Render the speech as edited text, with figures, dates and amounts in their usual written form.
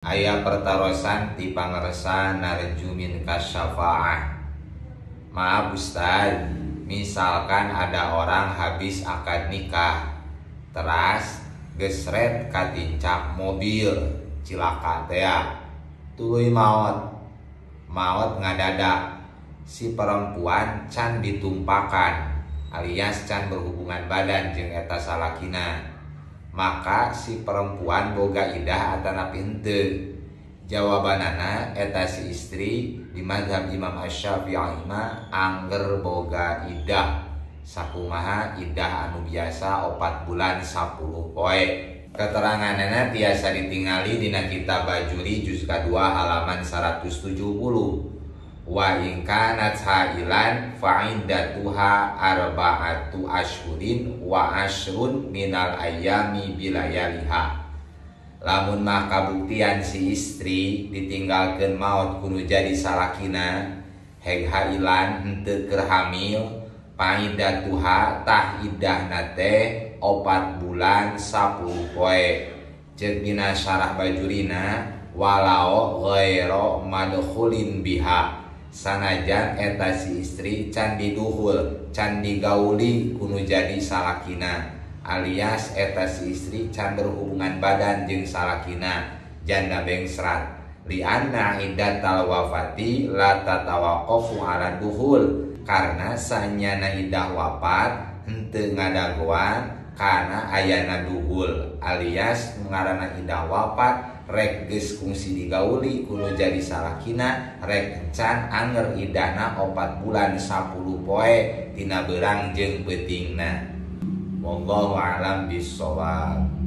Aya pertarosan ti pangersan narjumin kasyafaah. Maaf Ustaz, misalkan ada orang habis akad nikah, teras gesret katincak mobil, cilaka teh tuluy maot ngadadak. Si perempuan can ditumpakan alias can berhubungan badan jeung eta salakina. Maka si perempuan boga idah atanapi henteu. Jawabanana eta si istri di mazhab Imam Asy-Syafi'i mah angger boga idah. Sakumaha idah anu biasa 4 bulan 10 poe. Keteranganana tiasa ditingali dina kitab Bajuri juz kadua halaman 170. Wa in kanat hailan fa iddatuha arba'atu asyhurin wa asyrun minal ayyami bilayaliha. Lamun mah kabuktian si istri ditinggalkeun maot kudu jadi salakina heg hailan henteu keur hamil, fa iddatuha tah iddahna teh 4 bulan 10 poe. Ceuk dina syarah Bajurina walau ghairu madkhulin biha, sanajan eta si istri can diduhul, can digauli kudu jadi salakina, alias eta si istri can berhubungan badan jeung salakina, janda bengsrat. Lianna iddatal wafati la tatawaqqafu ala duhul, karena sanyana idah wafat henteu ngadagoan kana ayana duhul, alias ngaranna idah wafat rek geus kungsi digauli kudu jadi salakina rek encan anger idahna 4 bulan 10 poe tina beurang jeung peutingna. Wallahu a'lam bishawab.